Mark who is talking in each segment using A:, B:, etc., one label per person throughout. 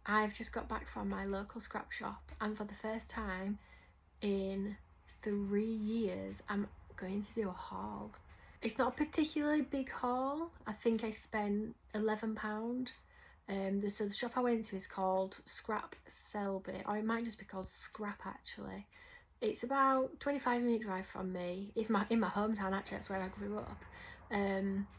A: I've just got back from my local scrap shop, and for the first time in 3 years I'm going to do a haul. It's not a particularly big haul. I think I spent £11. So the shop I went to is called Scrap Selby, or it might just be called Scrap actually. It's about 25-minute drive from me. It's in my hometown actually, that's where I grew up.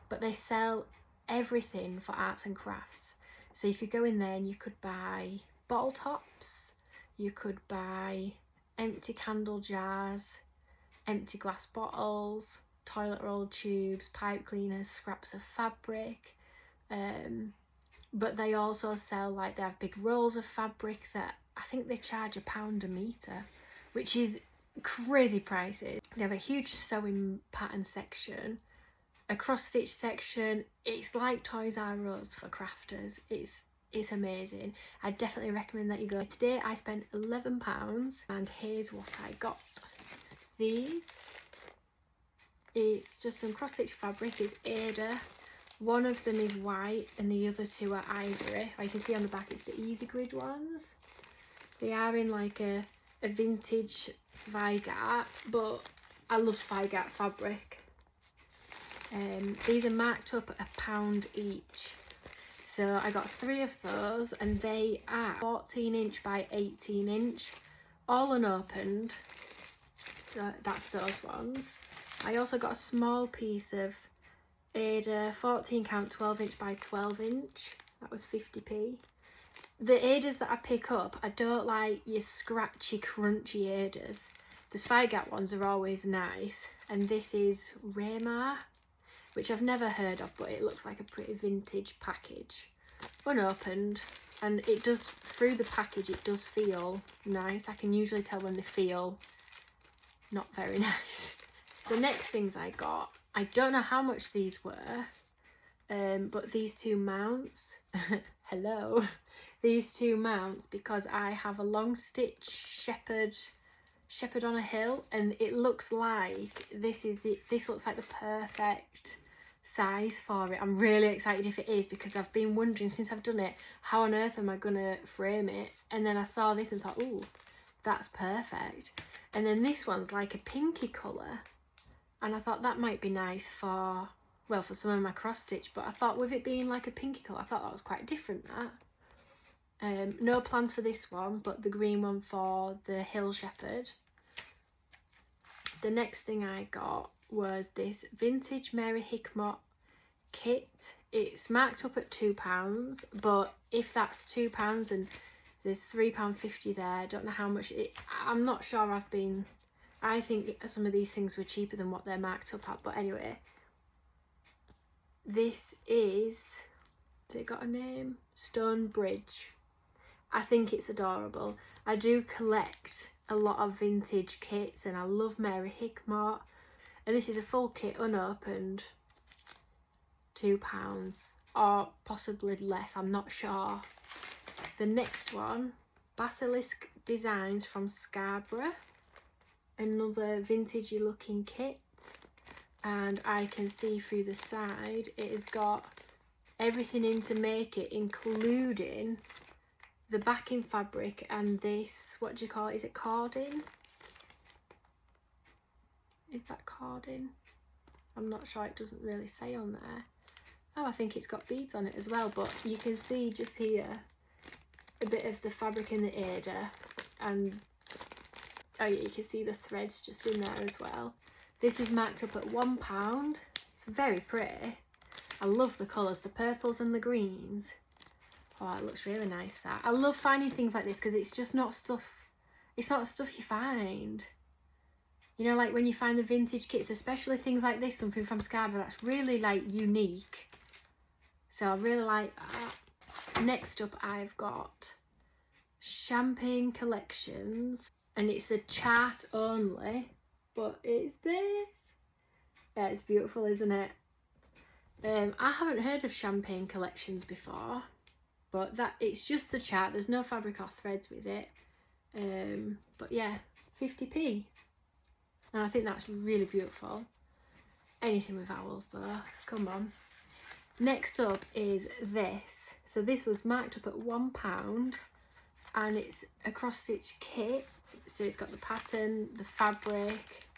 A: But they sell everything for arts and crafts. So you could go in there and you could buy bottle tops, you could buy empty candle jars, empty glass bottles, toilet roll tubes, pipe cleaners, scraps of fabric. But they also sell, like, they have big rolls of fabric that I think they charge £1 a metre, which is crazy prices. They have a huge sewing pattern section, a cross stitch section. It's like Toys R Us for crafters. It's amazing. I definitely recommend that you go. Today I spent £11 and here's what I got. These, it's just some cross stitch fabric. It's Ada. One of them is white and the other two are ivory. Or you can see on the back it's the Easy Grid ones. They are in like a vintage Zweigart, but I love Zweigart fabric. These are marked up £1 each. So I got 3 of those and they are 14" by 18", all unopened. So that's those ones. I also got a small piece of Ada 14 count 12" by 12". That was 50p. The Adas that I pick up, I don't like your scratchy crunchy Adas. The Zweigart ones are always nice, and this is Raymar, which I've never heard of, but it looks like a pretty vintage package. Unopened, and it does, through the package it does feel nice. I can usually tell when they feel not very nice. The next things I got, I don't know how much these were, but these 2 mounts, hello, these 2 mounts, because I have a long stitch shepherd on a hill, and it looks like this looks like the perfect size for it. I'm really excited if it is, because I've been wondering since I've done it, how on earth am I gonna frame it? And then I saw this and thought, ooh, that's perfect. And then this one's like a pinky colour, and I thought that might be nice for, well, for some of my cross stitch, but I thought with it being like a pinky colour, I thought that was quite different, that. No plans for this one, but the green one for the hill shepherd. The next thing I got was this vintage Mary Hickmott kit. It's marked up at £2, but if that's £2 and there's £3.50 there, I don't know how much I'm not sure. I think some of these things were cheaper than what they're marked up at, but anyway, this is, has it got a name? Stonebridge. I think it's adorable. I do collect a lot of vintage kits and I love Mary Hickmott, and this is a full kit unopened, £2 or possibly less, I'm not sure. The next one, Basilisk Designs from Scarborough, another vintagey looking kit, and I can see through the side it has got everything in to make it, including the backing fabric and this, what do you call it? Is it cording? Is that cording? I'm not sure, it doesn't really say on there. Oh, I think it's got beads on it as well, but you can see just here a bit of the fabric in the Ada, and oh yeah, you can see the threads just in there as well. This is marked up at £1. It's very pretty. I love the colours, the purples and the greens. Oh, it looks really nice, that. I love finding things like this because it's just not stuff, it's not stuff you find. You know, like when you find the vintage kits, especially things like this, something from Scarborough that's really like unique. So I really like that. Next up I've got Champagne Collections, and it's a chart only, but it's this. Yeah, it's beautiful, isn't it? I haven't heard of Champagne Collections before, but it's just the chart, there's no fabric or threads with it. But yeah, 50p, and I think that's really beautiful. Anything with owls though, come on. Next up is this. So this was marked up at £1, and it's a cross-stitch kit. So it's got the pattern, the fabric,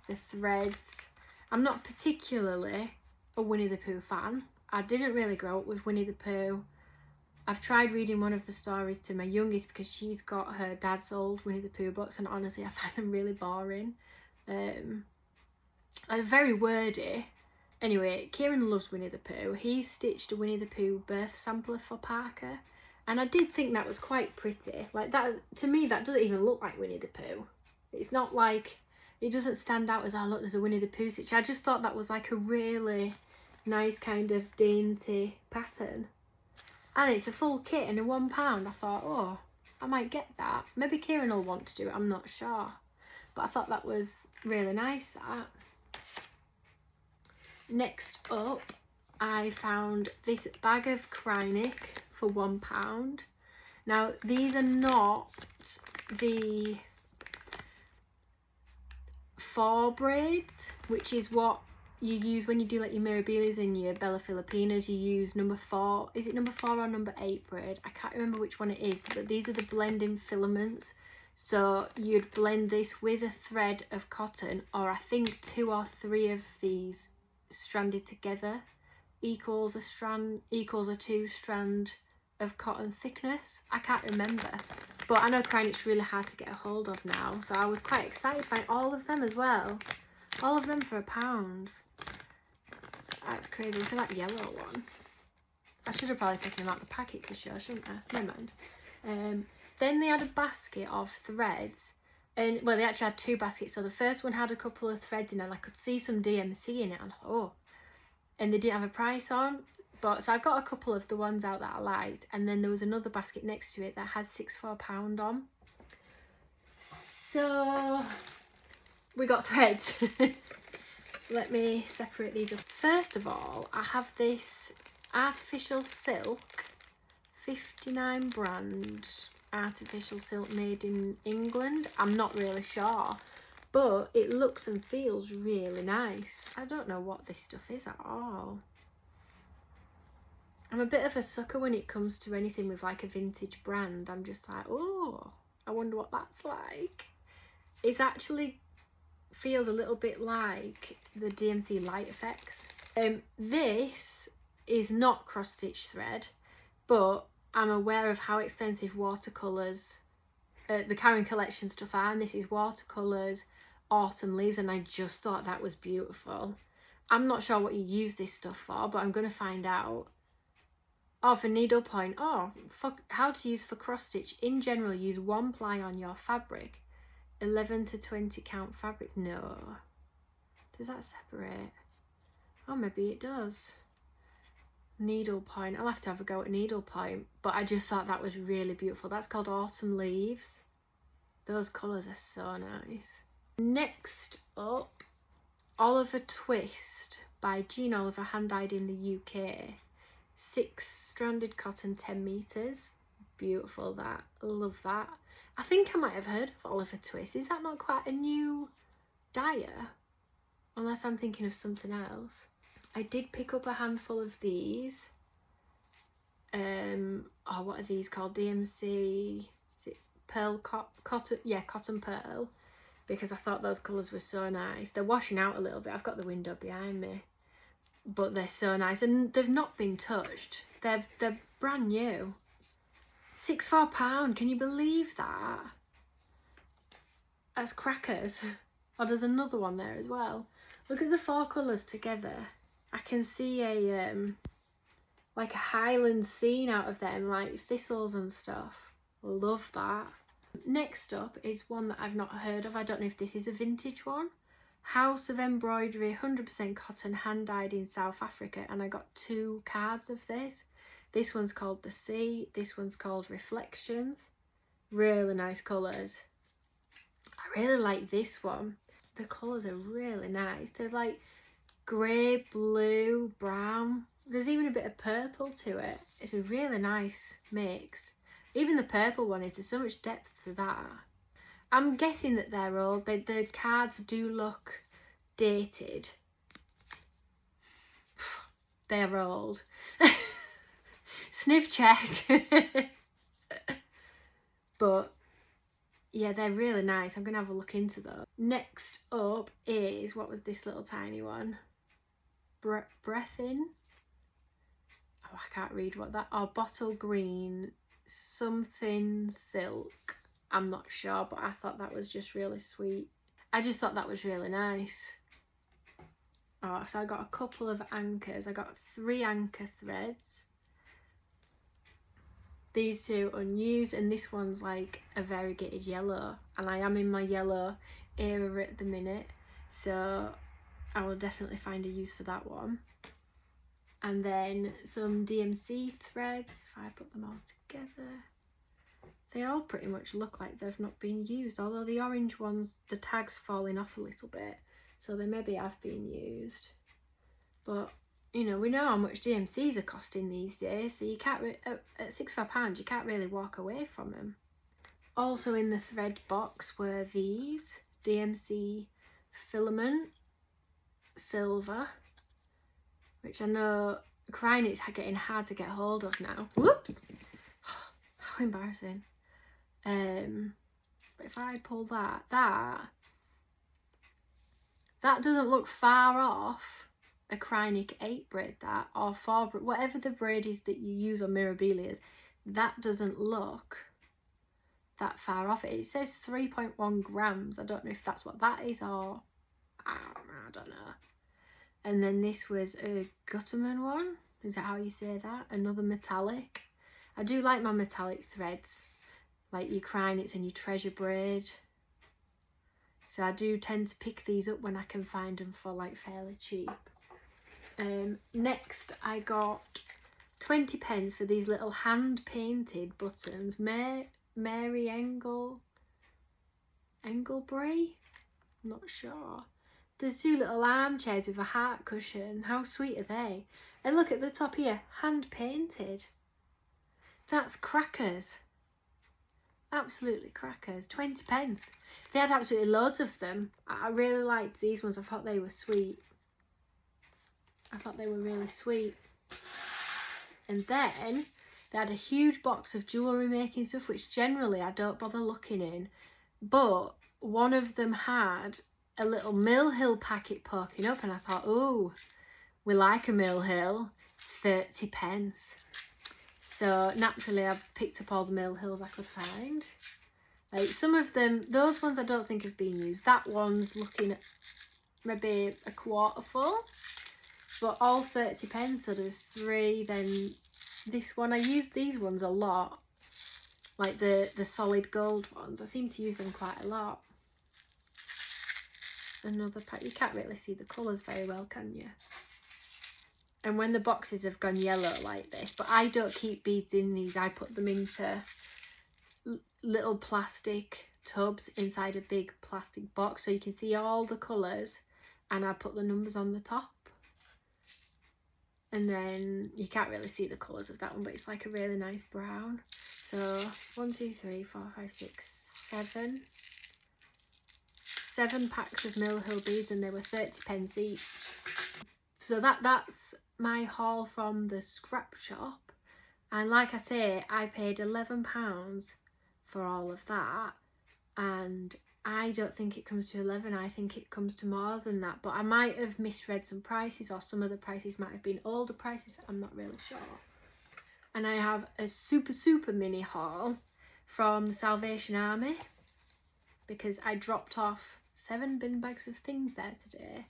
A: the threads. I'm not particularly a Winnie the Pooh fan. I didn't really grow up with Winnie the Pooh. I've tried reading one of the stories to my youngest because she's got her dad's old Winnie the Pooh books, and honestly I find them really boring. They're very wordy. Anyway, Kieran loves Winnie the Pooh. He stitched a Winnie the Pooh birth sampler for Parker, and I did think that was quite pretty. Like, that, to me, that doesn't even look like Winnie the Pooh. It's not like, it doesn't stand out as, oh look, there's a Winnie the Pooh stitch. I just thought that was like a really nice kind of dainty pattern. And it's a full kit and a £1. I thought, oh, I might get that. Maybe Kieran will want to do it, I'm not sure. But I thought that was really nice, that. Next up, I found this bag of Krynic for £1. Now, these are not the 4 braids, which is what you use when you do like your Mirabilis and your Bella Filipinas. You use number 4. Is it number 4 or number 8 braid? I can't remember which one it is, but these are the blending filaments. So you'd blend this with a thread of cotton, or I think 2 or 3 of these stranded together equals a 2 strand of cotton thickness. I can't remember, but I know Krynic's really hard to get a hold of now, so I was quite excited to find all of them as well. All of them for £1. That's crazy. Look at that yellow one. I should have probably taken them out of the packet to show, shouldn't I? Never mind. Then they had a basket of threads, and well, they actually had 2 baskets. So the first one had a couple of threads in, and I could see some DMC in it, and I thought, oh, and they didn't have a price on. But so I got a couple of the ones out that I liked, and then there was another basket next to it that had 6 for £1 on. So we got threads. Let me separate these up. First of all, I have this artificial silk, 59 brand artificial silk made in England. I'm not really sure, but it looks and feels really nice. I don't know what this stuff is at all. I'm a bit of a sucker when it comes to anything with like a vintage brand. I'm just like, oh, I wonder what that's like. It's actually feels a little bit like the DMC Light Effects. This is not cross stitch thread, but I'm aware of how expensive watercolours, the Karen collection stuff are, and this is watercolours, autumn leaves, and I just thought that was beautiful. I'm not sure what you use this stuff for, but I'm going to find out. Oh, for needlepoint. Oh, for how to use for cross stitch. In general, use 1 ply on your fabric. 11 to 20 count fabric. No. Does that separate? Oh, maybe it does. Needlepoint. I'll have to have a go at needlepoint, but I just thought that was really beautiful. That's called Autumn Leaves. Those colours are so nice. Next up, Oliver Twist by Jean Oliver, hand-dyed in the UK. 6 stranded cotton, 10 meters. Beautiful, that. Love that. I think I might have heard of Oliver Twist. Is that not quite a new dyer? Unless I'm thinking of something else. I did pick up a handful of these. Oh, what are these called? DMC, is it pearl cotton? Yeah, cotton pearl. Because I thought those colours were so nice. They're washing out a little bit. I've got the window behind me. But they're so nice, and they've not been touched. They're brand new. 6 for £1. Can you believe that? That's crackers. Oh, there's another one there as well. Look at the 4 colours together. I can see a like a Highland scene out of them, like thistles and stuff. Love that. Next up is one that I've not heard of. I don't know if this is a vintage one. House of Embroidery, 100% cotton, hand-dyed in South Africa, and I got 2 cards of this. This one's called The Sea, this one's called Reflections. Really nice colours. I really like this one. The colours are really nice. They're like grey, blue, brown. There's even a bit of purple to it. It's a really nice mix. Even the purple one is, there's so much depth to that. I'm guessing that they're old. The cards do look dated. They're old. sniff check. But yeah, they're really nice. I'm gonna have a look into those. Next up is, what was this little tiny one? Breath in. Oh, I can't read what that. Oh, bottle green something silk. I'm not sure, but I thought that was just really sweet. I just thought that was really nice. Oh, so I got a couple of anchors. I got 3 anchor threads. These 2 unused, and this one's like a variegated yellow, and I am in my yellow era at the minute, so I will definitely find a use for that one. And then some DMC threads, if I put them all together. They all pretty much look like they've not been used, although the orange ones, the tag's falling off a little bit, so they maybe have been used. But you know, we know how much DMCs are costing these days, so you can't at £6 you can't really walk away from them. Also in the thread box were these DMC filament silver, which I know crying it's getting hard to get hold of now. Whoops! How embarrassing. But if I pull that doesn't look far off a Krynic 8 braid, that, or 4 braid, whatever the braid is that you use on Mirabilias, that doesn't look that far off it. It says 3.1 grams. I don't know if that's what that is, or I don't know. And then this was a Gutterman one. Is that how you say that? Another metallic. I do like my metallic threads, like your Krynics and your treasure braid. So I do tend to pick these up when I can find them for like fairly cheap. Next I got 20p for these little hand painted buttons. Mary Englebury? I'm not sure. There's 2 little armchairs with a heart cushion. How sweet are they? And look at the top here, hand painted. That's crackers. Absolutely crackers. 20p. They had absolutely loads of them. I really liked these ones. I thought they were sweet. I thought they were really sweet. And then they had a huge box of jewellery making stuff, which generally I don't bother looking in. But one of them had a little Mill Hill packet poking up, and I thought, oh, we like a Mill Hill. 30p. So naturally I picked up all the Mill Hills I could find. Like some of them, those ones I don't think have been used. That one's looking at maybe a quarter full, but all 30p. So there's 3. Then this one, I use these ones a lot, like the solid gold ones. I seem to use them quite a lot. Another pack. You can't really see the colours very well, can you? And when the boxes have gone yellow like this, but I don't keep beads in these, I put them into little plastic tubs inside a big plastic box, so you can see all the colours, and I put the numbers on the top. And then you can't really see the colours of that one, but it's like a really nice brown. So 1, 2, 3, 4, 5, 6, 7. 7 packs of Mill Hill beads, and they were 30p each. So that's my haul from the scrap shop. And like I say, I paid £11 for all of that, and I don't think it comes to 11. I think it comes to more than that, but I might have misread some prices, or some of the prices might have been older prices. I'm not really sure. And I have a super mini haul from the Salvation Army, because I dropped off 7 bin bags of things there today.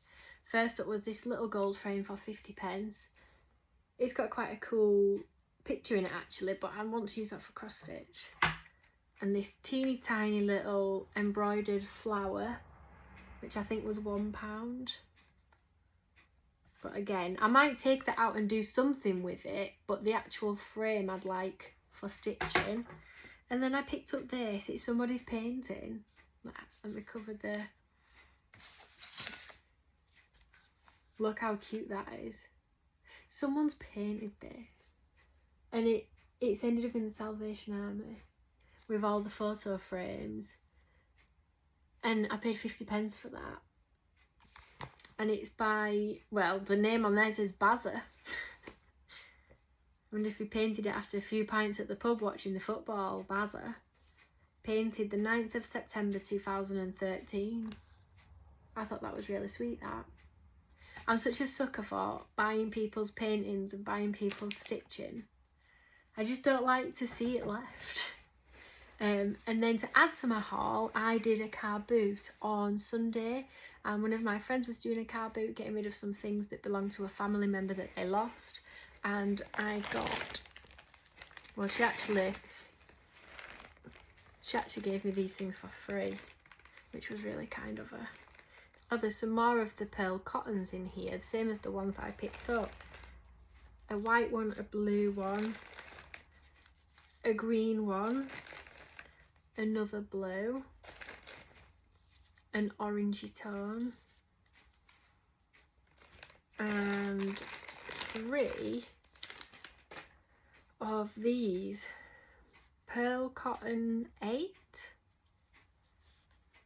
A: First up was this little gold frame for 50p. It's got quite a cool picture in it actually, but I want to use that for cross stitch. And this teeny tiny little embroidered flower, which I think was £1. But again, I might take that out and do something with it, but the actual frame I'd like for stitching. And then I picked up this. It's somebody's painting. Let me cover the... Look how cute that is. Someone's painted this, and it's ended up in the Salvation Army with all the photo frames, and I paid 50p for that. And it's by, well, the name on there says Bazza. I wonder if he painted it after a few pints at the pub watching the football. Bazza. Painted the 9th of September 2013. I thought that was really sweet, that. I'm such a sucker for buying people's paintings and buying people's stitching. I just don't like to see it left. And then to add to my haul, I did a car boot on Sunday, and one of my friends was doing a car boot, getting rid of some things that belonged to a family member that they lost, and I got, well, she actually gave me these things for free, which was really kind of her. Oh, there's some more of the pearl cottons in here, the same as the ones that I picked up. A white one, a blue one, a green one, another blue, an orangey tone, and 3 of these pearl cotton 8.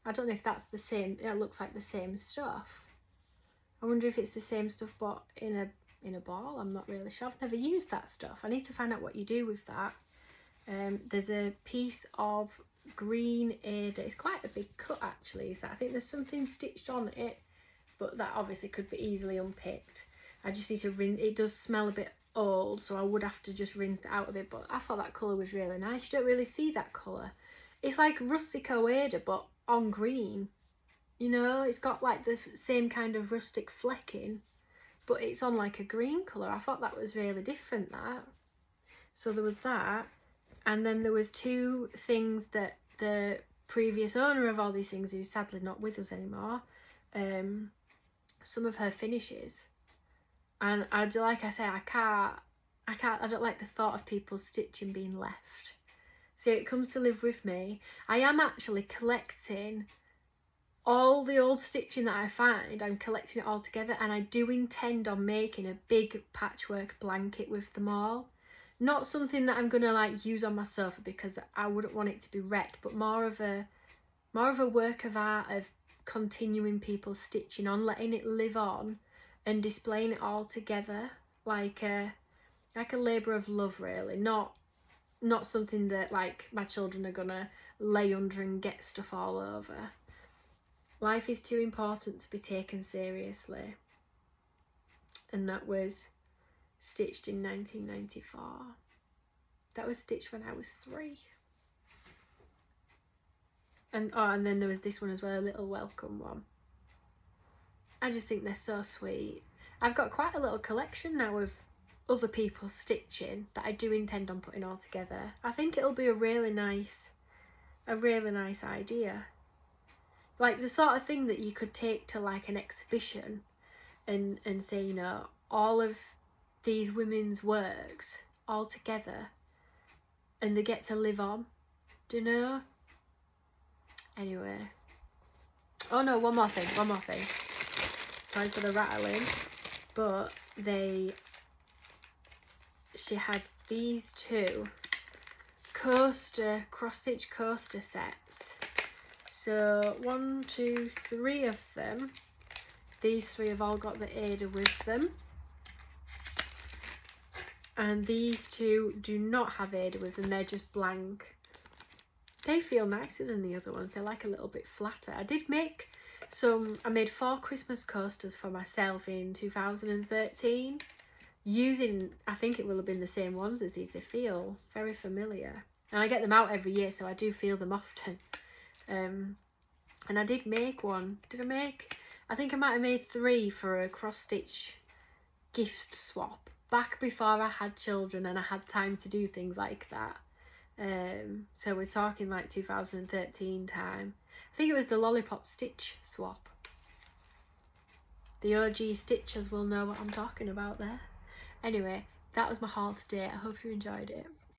A: I don't know if that's the same. It looks like the same stuff. I wonder if it's the same stuff but in a ball. I'm not really sure. I've never used that stuff. I need to find out what you do with that. There's a piece of green Ada. It's quite a big cut actually, is that? I think there's something stitched on it, but that obviously could be easily unpicked. I just need to rinse. It does smell a bit old, so I would have to just rinse it out of it, but I thought that colour was really nice. You don't really see that colour. It's like rustico Ada but on green, you know. It's got like the same kind of rustic flecking, but it's on like a green colour. I thought that was really different, that. So there was that, and then there was 2 things that the previous owner of all these things, who's sadly not with us anymore, some of her finishes, and like I say, I don't like the thought of people's stitching being left. So it comes to live with me. I am actually collecting all the old stitching that I find. I'm collecting it all together, and I do intend on making a big patchwork blanket with them all. Not something that I'm gonna like use on my sofa because I wouldn't want it to be wrecked, but more of a work of art of continuing people's stitching on, letting it live on and displaying it all together like a labour of love, really. Not something that like my children are gonna lay under and get stuff all over. Life is too important to be taken seriously. And that was stitched in 1994. That was stitched when I was 3. And and then there was this one as well, a little welcome one. I just think they're so sweet. I've got quite a little collection now of other people's stitching that I do intend on putting all together. I think it'll be a really nice idea. Like the sort of thing that you could take to like an exhibition and say, you know, all of these women's works all together and they get to live on. Do you know? Anyway. Oh no, one more thing. Sorry for the rattling. But she had these 2 cross-stitch coaster sets. So 1, 2, 3 of them. These 3 have all got the Ada with them. And these 2 do not have Ada with them, they're just blank. They feel nicer than the other ones, they're like a little bit flatter. I made 4 Christmas coasters for myself in 2013. Using, I think it will have been the same ones as these. They feel very familiar. And I get them out every year, so I do feel them often. And I did make one. I think I might have made 3 for a cross-stitch gift swap. Back before I had children and I had time to do things like that. So we're talking like 2013 time. I think it was the lollipop stitch swap. The OG stitchers will know what I'm talking about there. Anyway, that was my haul today. I hope you enjoyed it.